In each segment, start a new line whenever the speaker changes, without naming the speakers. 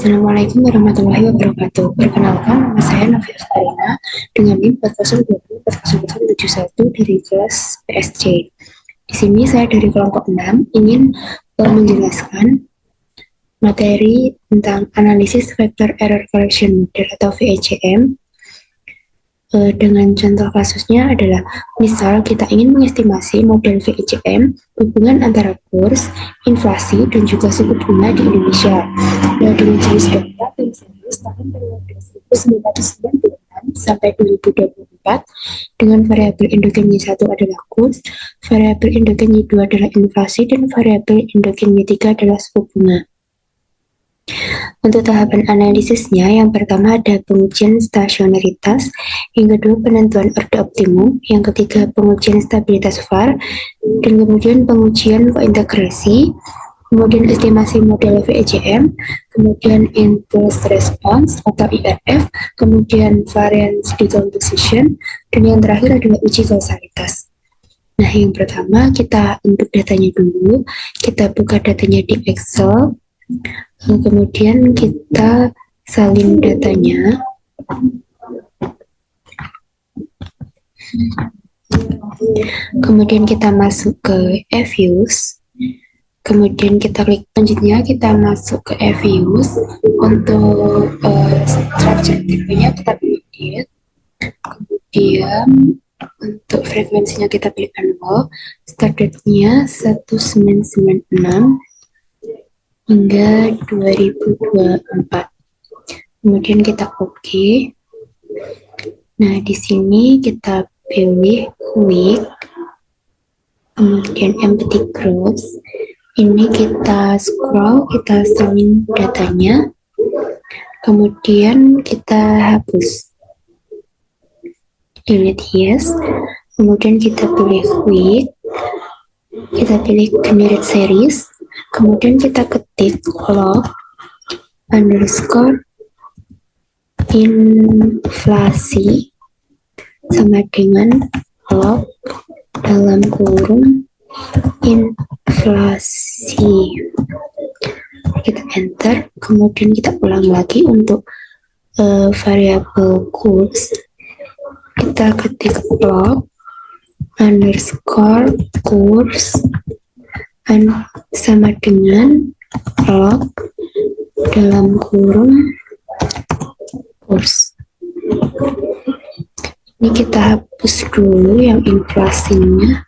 Assalamualaikum warahmatullahi wabarakatuh. Perkenalkan, nama saya Novia Farina dengan NIM 40204071 dari kelas PSC. Di sini saya dari kelompok 6 ingin menjelaskan materi tentang analisis vector error correction model atau VECM. Dengan contoh kasusnya adalah, misal kita ingin mengestimasi model VECM hubungan antara kurs, inflasi, dan juga suku bunga di Indonesia. Nah, dengan jenis data dan serius tahun periode 1996 sampai 2024 dengan variabel endogen Y1 adalah kurs, variabel endogen Y2 adalah inflasi, dan variabel endogen Y3 adalah suku bunga. Untuk tahapan analisisnya, yang pertama ada pengujian stasionaritas, yang kedua penentuan orde optimum, yang ketiga pengujian stabilitas VAR, dan kemudian pengujian kointegrasi, kemudian estimasi model VECM, kemudian impulse response atau IRF, kemudian variance decomposition, dan yang terakhir adalah uji kausalitas. Nah, yang pertama kita input datanya dulu, kita buka datanya di Excel, kemudian kita salin datanya. Kemudian kita masuk ke eViews. Kemudian kita klik selanjutnya, kita masuk ke eViews. Untuk structure tipenya kita pilih edit. Kemudian untuk frekuensinya kita pilih annual. Start date-nya 1996 hingga 2024. Kemudian kita OK. Nah, di sini kita pilih quick, kemudian empty groups. Ini kita scroll, kita salin datanya, kemudian kita hapus. Delete yes. Kemudian kita pilih quick, kita pilih generate series. Kemudian kita ketik log underscore inflasi sama dengan log dalam kurung inflasi. Kita enter, kemudian kita ulang lagi untuk variabel kurs. Kita ketik log underscore kurs sama dengan log dalam kurung kurs. Ini kita hapus dulu yang inflasinya,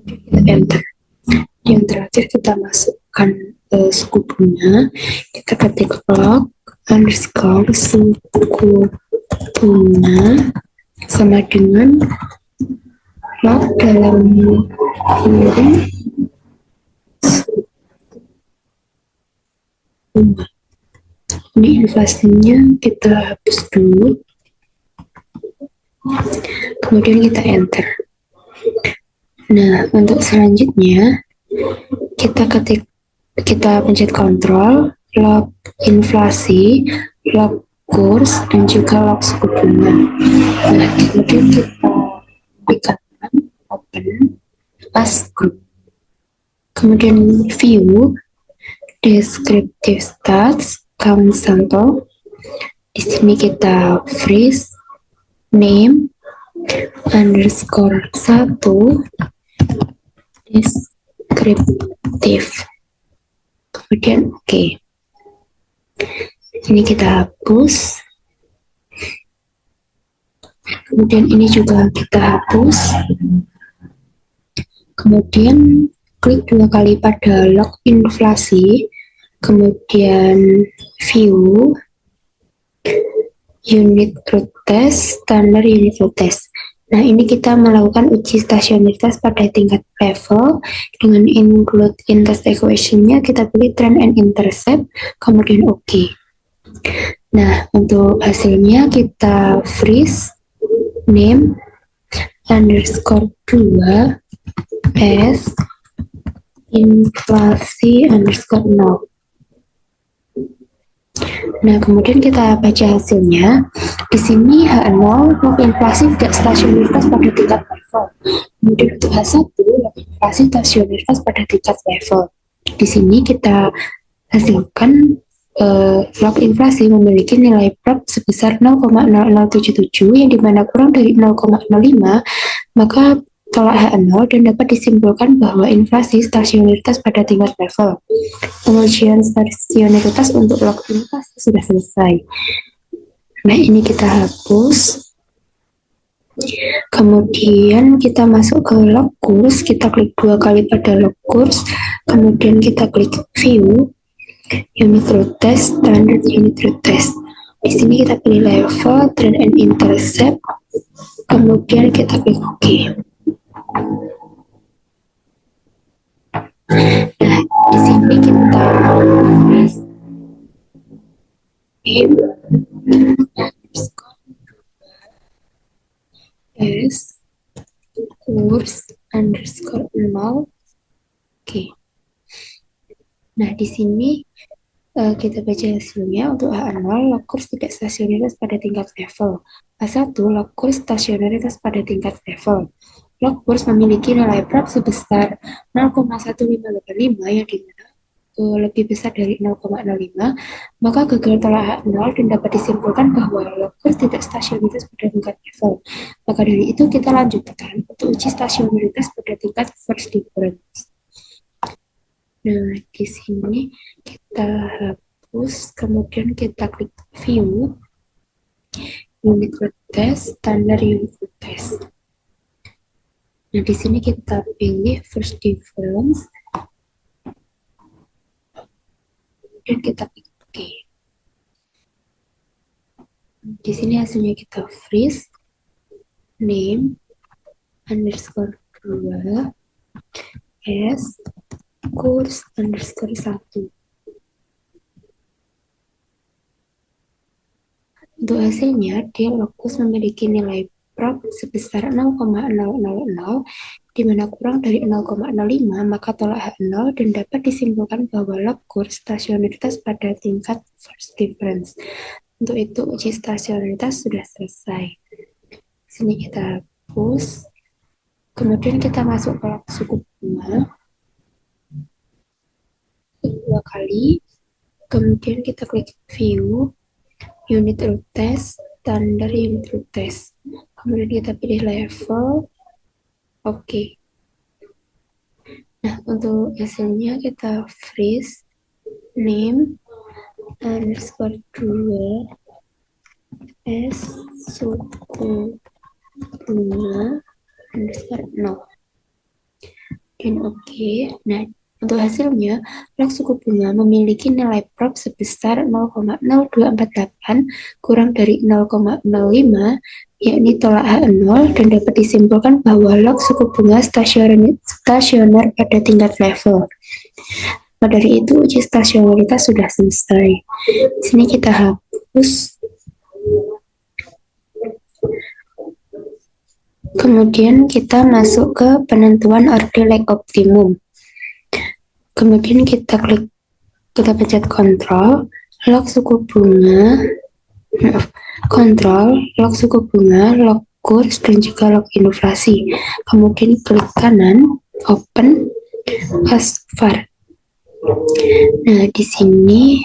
kita enter. Yang terakhir kita masukkan suku bunga, kita ketik log underscore suku bunga sama dengan log dalam kurung bunga. Ini inflasinya kita hapus dulu, kemudian kita enter. Nah, untuk selanjutnya kita pencet kontrol, log inflasi, log kurs, dan juga log suku bunga. Nah, kemudian kita berikan open as group, kemudian view descriptive stats count sample. Di sini kita freeze name underscore 1 descriptive, kemudian OK. Ini kita hapus, kemudian ini juga kita hapus, kemudian klik 2 kali pada log inflasi, kemudian view unit root test, standar unit root test. Nah, ini kita melakukan uji stasionaritas pada tingkat level dengan include in test equation-nya, kita pilih trend and intercept, kemudian OK. Nah, untuk hasilnya kita freeze name underscore 2 as inflasi underscore 0. Nah, kemudian kita baca hasilnya. Di sini H0 log inflasi tidak stasionaritas pada tingkat level. Kemudian untuk H1 log inflasi stasionaritas pada tingkat level. Di sini kita hasilkan log inflasi memiliki nilai prop sebesar 0,0077 yang dimana kurang dari 0,05, maka tolak H0 dan dapat disimpulkan bahwa inflasi stasionaritas pada tingkat level. Pengujian stasionaritas untuk log inflasi sudah selesai. Nah, ini kita hapus. Kemudian kita masuk ke log kurs, kita klik 2 kali pada log kurs, kemudian kita klik view, unit root test, standard unit root test. Di sini kita pilih level, trend and intercept, kemudian kita klik OK. Nah, di sini kita S kurs underscore 0. Oke. Nah, di sini kita baca hasilnya. Untuk H0, log kurs tidak stasionaritas pada tingkat level. H1, log kurs stasionaritas pada tingkat level. Log kurs memiliki nilai prop sebesar 0,1585 yang dimana lebih besar dari 0,05, maka gagal tolak H0 dan dapat disimpulkan bahwa log kurs tidak stasionaritas pada tingkat level. Maka dari itu kita lanjutkan untuk uji stasionaritas pada tingkat first difference. Nah, di sini kita hapus, kemudian kita klik view, unit root test, standar unit root test. Nah, di sini kita pilih first difference, kemudian kita klik OK. Di sini hasilnya kita freeze, name, underscore 2, S, kurs, underscore 1. Untuk hasilnya, dia lokus memiliki nilai prop sebesar 0,000, di mana kurang dari 0,05, maka tolak H0 dan dapat disimpulkan bahwa log kurs stasionaritas pada tingkat first difference. Untuk itu, uji stasionaritas sudah selesai. Sini kita hapus. Kemudian kita masuk ke log suku bunga. 2 kali. Kemudian kita klik view, unit root test, standar unit root test. Kemudian kita pilih level. Oke. Nah, untuk hasilnya kita freeze, name, underscore 2, S, suku bunga, underscore 0. Dan oke. Nah, untuk hasilnya, log suku bunga memiliki nilai prop sebesar 0,0248 kurang dari 0,05, yakni tolak H0, dan dapat disimpulkan bahwa log suku bunga stasioner pada tingkat level. Maka dari itu, uji stasionaritas sudah selesai. Di sini kita hapus. Kemudian kita masuk ke penentuan order leg optimum. Kemudian kita pencet kontrol, log suku bunga, kontrol, log suku bunga, log kurs, dan juga log inflasi. Kemudian klik kanan, open, as var. Nah, di sini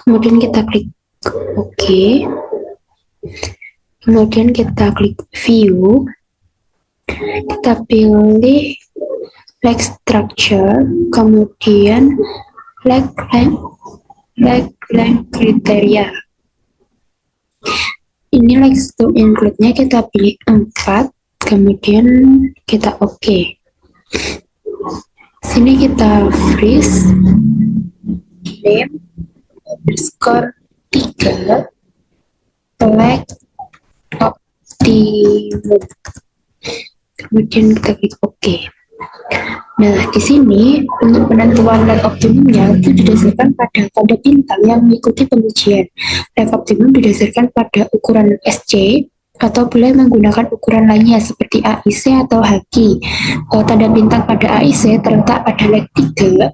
kemudian kita klik OK. Kemudian kita klik view, kita pilih leg structure, kemudian leg length kriteria. Ini leg to include-nya kita pilih 4, kemudian kita OK. Sini kita freeze, name, underscore 3, leg optimum. Kemudian kita klik OK. Nah, di sini untuk penentuan leg optimumnya itu didasarkan pada tanda bintang yang mengikuti pengujian. Leg optimum didasarkan pada ukuran SC atau boleh menggunakan ukuran lainnya seperti AIC atau HQ. Kalau tanda bintang pada AIC terletak pada leg 3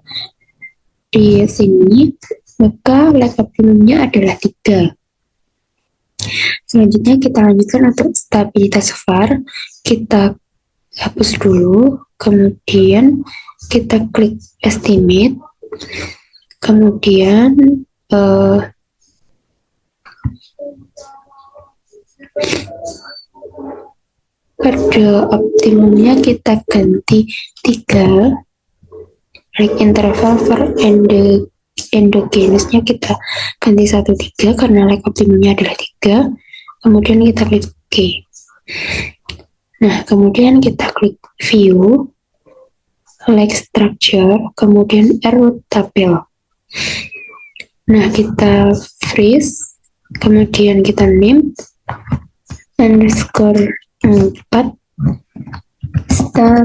di sini, maka leg optimumnya adalah 3. Selanjutnya kita lanjutkan untuk stabilitas VAR. Kita hapus dulu, kemudian kita klik estimate, kemudian pada optimumnya kita ganti 3, like interval for endogenusnya kita ganti 1,3 karena like optimumnya adalah 3, kemudian kita klik OK. Nah, kemudian kita klik view, like structure, kemudian root table. Nah, kita freeze, kemudian kita name underscore 4 stabilitas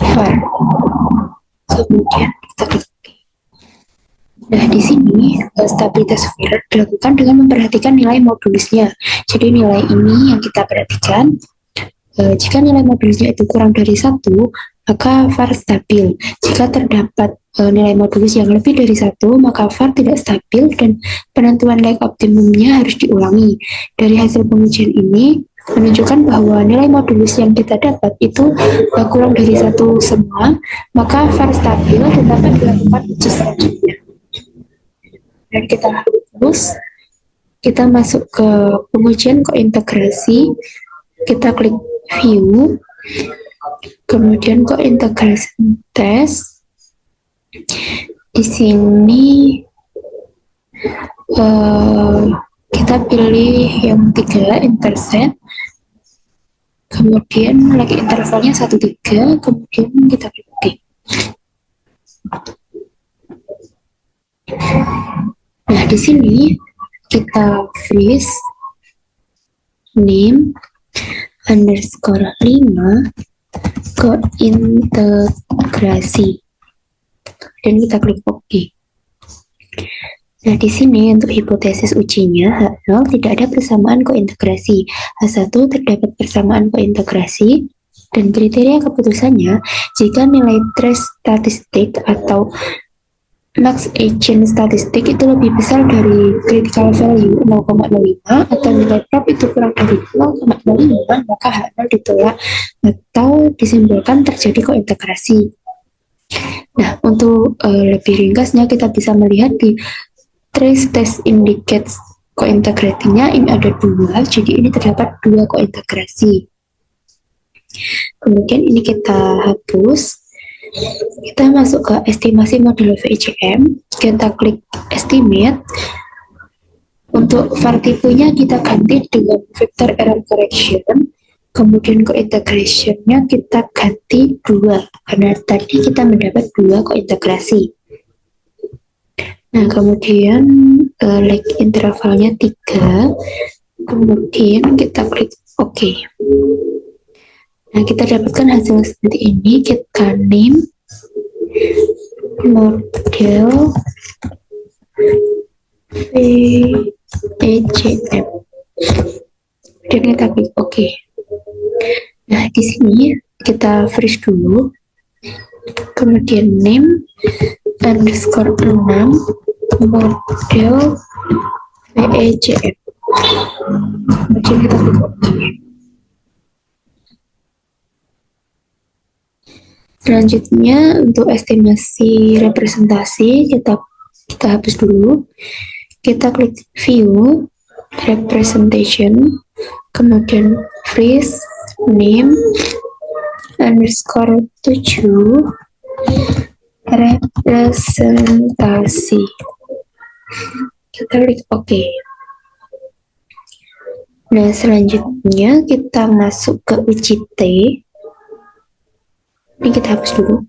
var. Kemudian kita klik. Nah, di sini stabilitas var dilakukan dengan memperhatikan nilai modulusnya. Jadi nilai ini yang kita perhatikan. Jika nilai modulusnya itu kurang dari 1, maka var stabil. Jika terdapat nilai modulus yang lebih dari 1, maka var tidak stabil dan penentuan like optimumnya harus diulangi. Dari hasil pengujian ini menunjukkan bahwa nilai modulus yang kita dapat itu kurang dari 1 semua, maka var stabil dan dapat dilakukan uji selanjutnya. Dan kita hapus, kita masuk ke pengujian kointegrasi, kita klik view, kemudian kointegrasi test. Di sini kita pilih yang 3 intercept, kemudian lagi intervalnya 1,3, kemudian kita klik OK. Nah, di sini kita freeze name underscore 5 kointegrasi dan kita klik OK. Nah, di sini untuk hipotesis ujinya H0 tidak ada persamaan kointegrasi, H1 terdapat persamaan kointegrasi, dan kriteria keputusannya jika nilai trace statistik atau max agent statistik itu lebih besar dari critical value 0,05 atau nilai prob itu kurang dari 0,05, maka H0 ditolak atau disimpulkan terjadi kointegrasi. Nah, untuk lebih ringkasnya kita bisa melihat di trace test indicates kointegrasinya ini ada 2, jadi ini terdapat 2 kointegrasi. Kemudian ini kita hapus. Kita masuk ke estimasi model VICM, kita klik estimate. Untuk var tipenya kita ganti dengan vector error correction, kemudian kointegrasinya kita ganti 2, karena tadi kita mendapat 2 kointegrasi. Nah, kemudian like intervalnya 3, kemudian kita klik OK. Nah, kita dapatkan hasil seperti ini. Kita name model VICM dan kita klik OK. Nah, di sini kita freeze dulu, kemudian name underscore 6 model VICM, kemudian kita klik OK. Selanjutnya untuk estimasi representasi kita hapus dulu. Kita klik view representation, kemudian freeze name underscore 7 representasi. Kita klik OK. Nah, selanjutnya kita masuk ke uji T. Ini kita hapus dulu.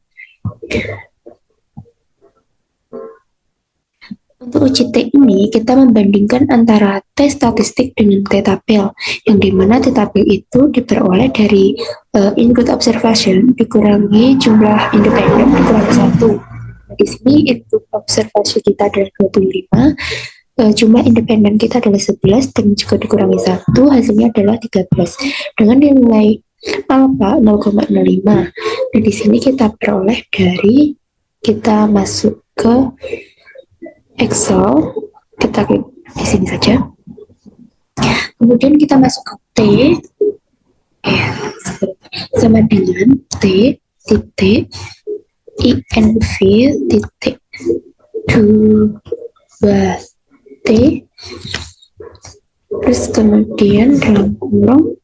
Untuk uji T ini kita membandingkan antara T statistik dengan T tabel, yang dimana T tabel itu diperoleh dari input observation dikurangi jumlah independen dikurangi 1. Di sini input observasi kita adalah 25, jumlah independen kita adalah 11, dan jika dikurangi 1 hasilnya adalah 13 dengan nilai alpha 0,05. Dan di sini kita peroleh dari, kita masuk ke Excel, kita klik di sini saja. Kemudian kita masuk ke T. sama dengan T titik INV titik 2T, terus kemudian dalam kurung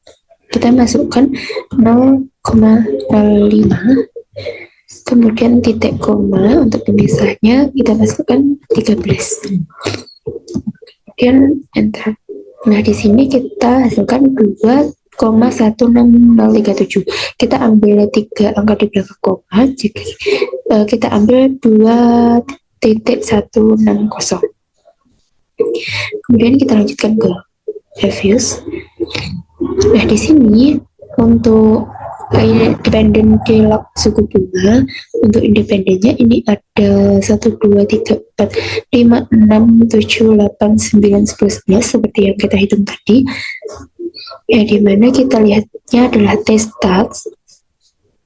kita masukkan 0,05, kemudian titik koma untuk pemisahnya kita masukkan 13, kemudian enter. Nah, di sini kita hasilkan 2,16037. Kita ambil 3 angka di belakang koma, jadi kita ambil 2.160. Kemudian kita lanjutkan ke reviews. Nah, di sini untuk independen delok suku bunga, untuk independennya ini ada 1, 2, 3, 4, 5, 6, 7, 8, 9, 10, 11 seperti yang kita hitung tadi. Ya, dimana kita lihatnya adalah T-stats.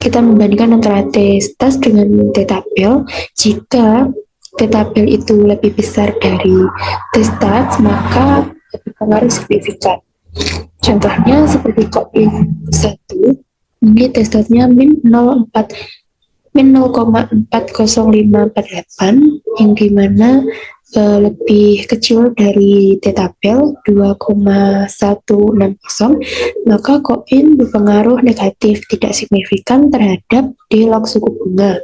Kita membandingkan antara T-stats dengan T-tabel. Jika T-tabel itu lebih besar dari T-stats, maka berpengaruh signifikan. Contohnya seperti koin 1, ini T-statsnya min 0,4058 yang dimana lebih kecil dari T-tabel 2,160, maka koin berpengaruh negatif tidak signifikan terhadap delok suku bunga.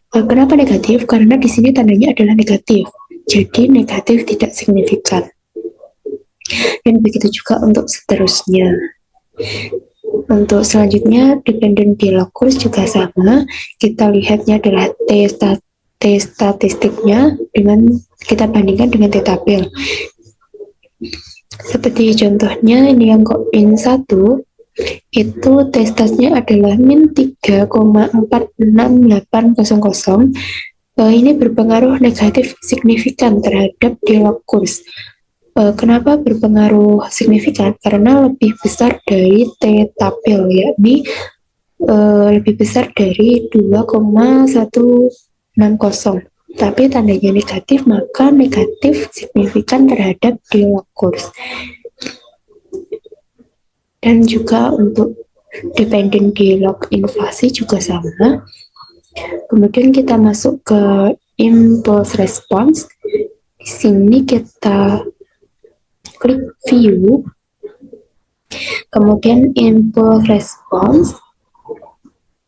Kenapa negatif? Karena di sini tandanya adalah negatif, jadi negatif tidak signifikan. Dan begitu juga untuk seterusnya. Untuk selanjutnya, dependent delok kurs juga sama. Kita lihatnya adalah T statistiknya dengan kita bandingkan dengan T-tabel. Seperti contohnya ini yang koin 1, itu T-statsnya adalah min 3,46800. Ini berpengaruh negatif signifikan terhadap delok kurs. Kenapa berpengaruh signifikan? Karena lebih besar dari T-tabel, yakni lebih besar dari 2,160. Tapi tandanya negatif, maka negatif signifikan terhadap delok kurs. Dan juga untuk dependent delok inflasi juga sama. Kemudian kita masuk ke impulse response. Di sini kita klik view, kemudian impulse response,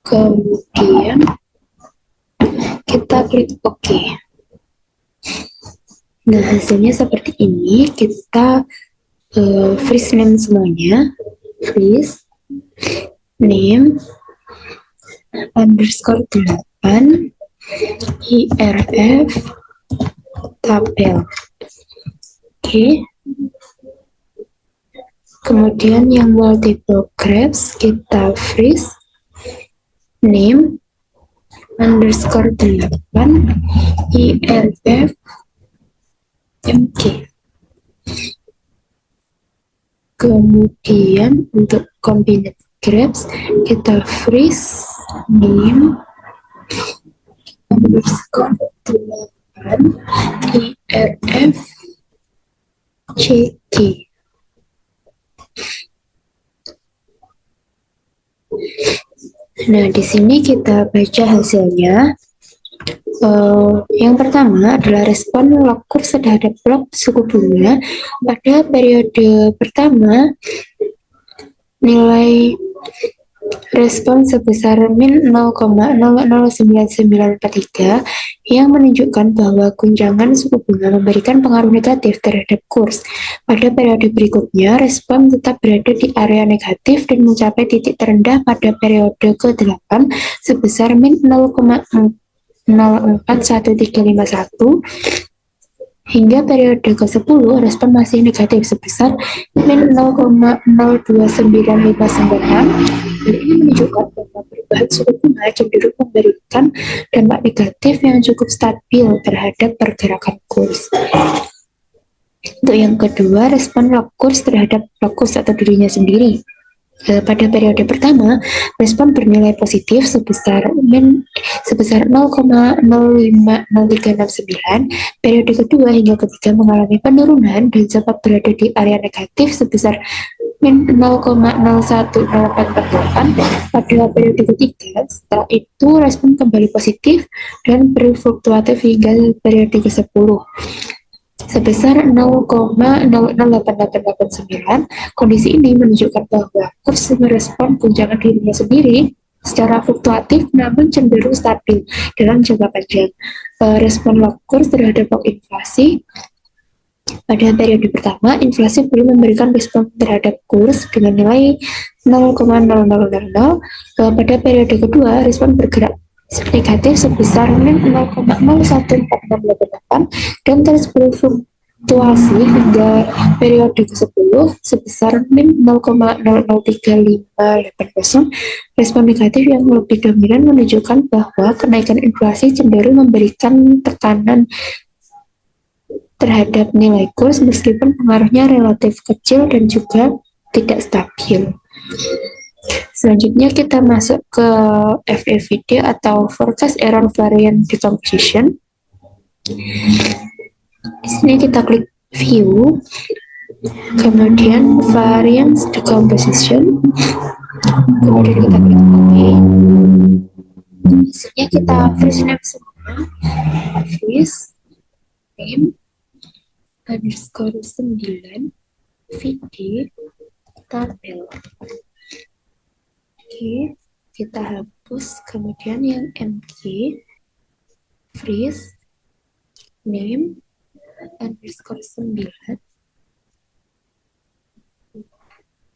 kemudian kita klik OK. Nah, hasilnya seperti ini. Kita freeze name semuanya, freeze name underscore 8 IRF tabel. Oke. Kemudian yang multiple graph kita freeze name underscore 8 IRF MK. Kemudian untuk combined graph kita freeze name underscore 8 IRF CK. Nah, di sini kita baca hasilnya. Yang pertama adalah respon log kurs terhadap log suku bunga pada periode pertama. Nilai respon sebesar min 0,009943 yang menunjukkan bahwa guncangan suku bunga memberikan pengaruh negatif terhadap kurs. Pada periode berikutnya, respon tetap berada di area negatif dan mencapai titik terendah pada periode ke-8 sebesar min 0,041351. Hingga periode ke-10, respon masih negatif sebesar min 0,02959. Hal ini menunjukkan bahwa perubahan suku bunga cenderung memberikan dampak negatif yang cukup stabil terhadap pergerakan kurs. Untuk yang kedua, respon log kurs terhadap log kurs atau dirinya sendiri. Pada periode pertama, respon bernilai positif sebesar 0,050369. Periode kedua hingga ketiga mengalami penurunan dan sempat berada di area negatif sebesar min 0,010848 pada periode ketiga. Setelah itu respon kembali positif dan berfluktuatif hingga periode ke-10 sebesar 0,008889. Kondisi ini menunjukkan bahwa kurs merespon guncangan dirinya sendiri secara fluktuatif namun cenderung stabil dalam jangka panjang. Respon log kurs terhadap log inflasi. Pada periode pertama, inflasi belum memberikan respon terhadap kurs dengan nilai 0,0000. Pada periode kedua, respon bergerak negatif sebesar min 0,014688 dan terus berfluktuasi hingga periode ke-10 sebesar min 0,003580. Respon negatif yang lebih dominan menunjukkan bahwa kenaikan inflasi cenderung memberikan tekanan terhadap nilai kurs meskipun pengaruhnya relatif kecil dan juga tidak stabil. Selanjutnya kita masuk ke FEVD atau Forecast Error Variance Decomposition. Di sini kita klik View, kemudian Variance Decomposition, kemudian kita klik OK. Misalnya kita freeze name semua, freeze name underscore 9 VD tabel. Oke, kita hapus, kemudian yang MG freeze name underscore 9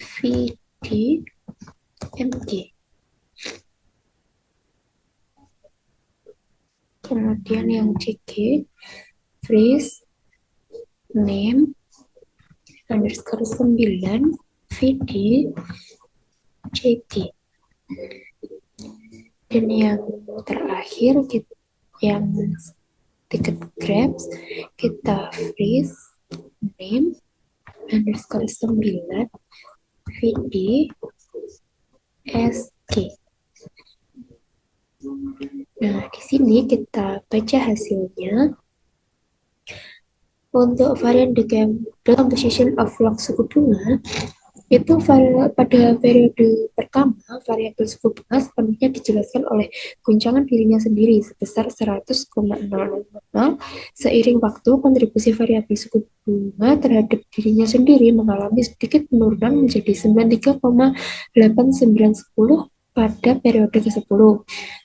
VD MG. Kemudian yang CG freeze name underscore 9 VD JT. Dan yang terakhir yang ticket grabs kita freeze name underscore 9 VD SG. Nah, di sini kita baca hasilnya. Untuk varian decomposition of log suku bunga, itu pada periode pertama, variabel suku bunga sepenuhnya dijelaskan oleh guncangan dirinya sendiri sebesar 100,000. Seiring waktu, kontribusi variabel suku bunga terhadap dirinya sendiri mengalami sedikit penurunan menjadi 93,8910 pada periode ke-10.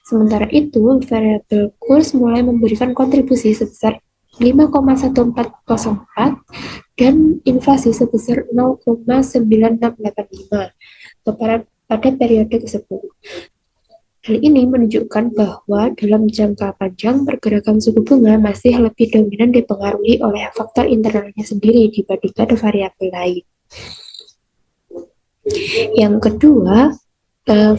Sementara itu, variabel kurs mulai memberikan kontribusi sebesar 5,1404 dan inflasi sebesar 0,9685 pada periode ke-10. Hal ini menunjukkan bahwa dalam jangka panjang pergerakan suku bunga masih lebih dominan dipengaruhi oleh faktor internalnya sendiri dibandingkan variabel lain. Yang kedua,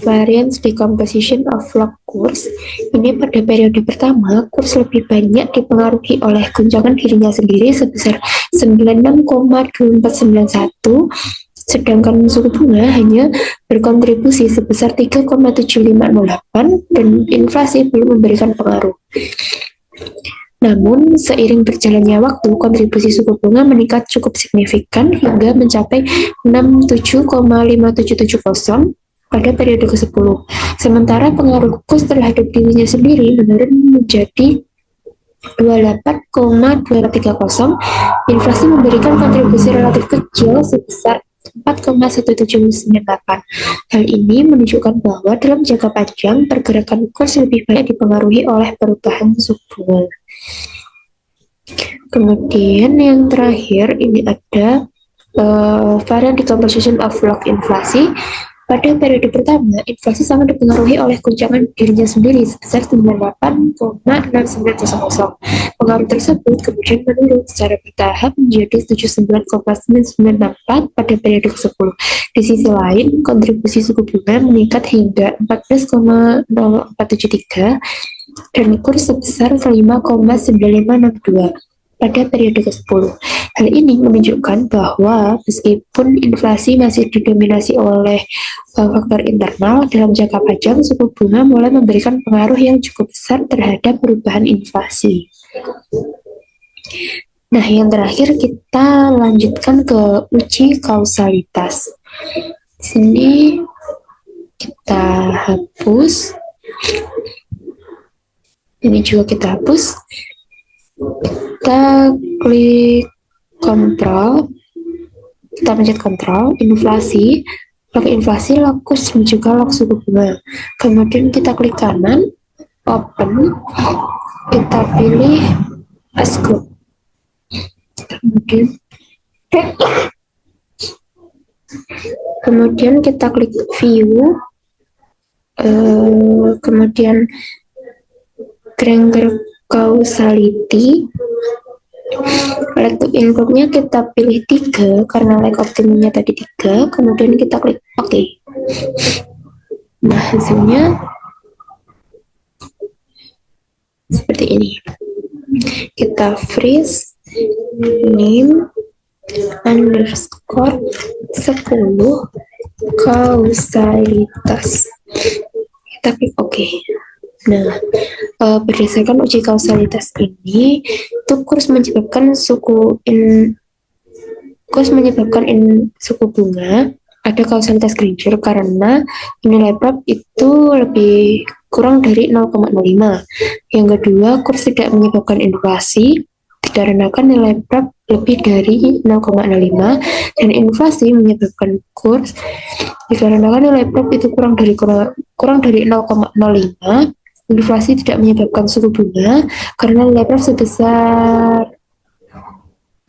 variance decomposition of log kurs. Ini pada periode pertama, kurs lebih banyak dipengaruhi oleh guncangan dirinya sendiri sebesar 96,2491, sedangkan suku bunga hanya berkontribusi sebesar 3,7508 dan inflasi belum memberikan pengaruh. Namun, seiring berjalannya waktu, kontribusi suku bunga meningkat cukup signifikan hingga mencapai 67,5770 pada periode ke-10. Sementara pengaruh kurs terhadap dirinya sendiri menurun menjadi 28,230. Inflasi memberikan kontribusi relatif kecil sebesar 4,1798. Hal ini menunjukkan bahwa dalam jangka panjang pergerakan kurs lebih banyak dipengaruhi oleh perubahan suku bunga. Kemudian yang terakhir ini ada varian decomposition of log inflasi. Pada periode pertama, inflasi sangat dipengaruhi oleh guncangan dirinya sendiri sebesar 98,6900. Pengaruh tersebut kemudian menurun secara bertahap menjadi 79,994 pada periode ke-10. Di sisi lain, kontribusi suku bunga meningkat hingga 14,0473 dan kurs sebesar 5,9562 pada periode ke-10. Hal ini menunjukkan bahwa meskipun inflasi masih didominasi oleh faktor internal, dalam jangka panjang suku bunga mulai memberikan pengaruh yang cukup besar terhadap perubahan inflasi. Nah, yang terakhir kita lanjutkan ke uji kausalitas. Di sini kita hapus. Ini juga kita hapus. Kita klik kontrol. Kita pencet kontrol, inflasi. Log inflasi, log kurs, juga log suku bunga. Kemudian kita klik kanan, open. Kita pilih as group. Kemudian kita klik view. Kemudian Granger causality. Leg to include-nya kita pilih 3 karena leg optimumnya tadi 3, kemudian kita klik OK. Nah, hasilnya seperti ini. Kita freeze name underscore 10 kausalitas. Kita klik OK. Nah, berdasarkan uji kausalitas ini, itu kurs menyebabkan suku bunga ada kausalitas Granger karena nilai prop itu lebih kurang dari 0,05. Yang kedua, kurs tidak menyebabkan inflasi dikarenakan nilai prop lebih dari 0,05, dan inflasi menyebabkan kurs dikarenakan nilai prop itu kurang dari 0,05. Inflasi tidak menyebabkan suku bunga karena nilai prop sebesar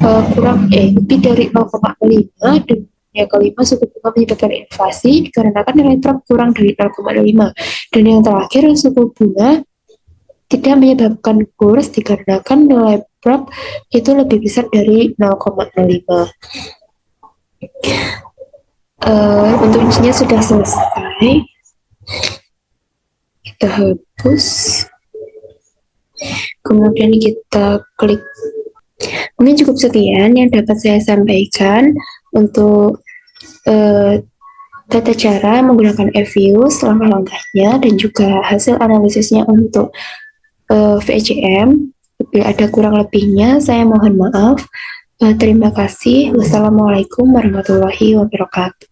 lebih dari 0,5, dan yang kelima, suku bunga menyebabkan inflasi dikarenakan nilai prop kurang dari 0,5, dan yang terakhir, suku bunga tidak menyebabkan kurs dikarenakan nilai prop itu lebih besar dari 0,05. Untuk ujinya sudah selesai. Kita hapus, kemudian kita klik. Mungkin cukup sekian yang dapat saya sampaikan untuk tata cara menggunakan FViews, langkah-langkahnya, dan juga hasil analisisnya untuk VECM. Bila ada kurang lebihnya, saya mohon maaf. Terima kasih. Wassalamualaikum warahmatullahi wabarakatuh.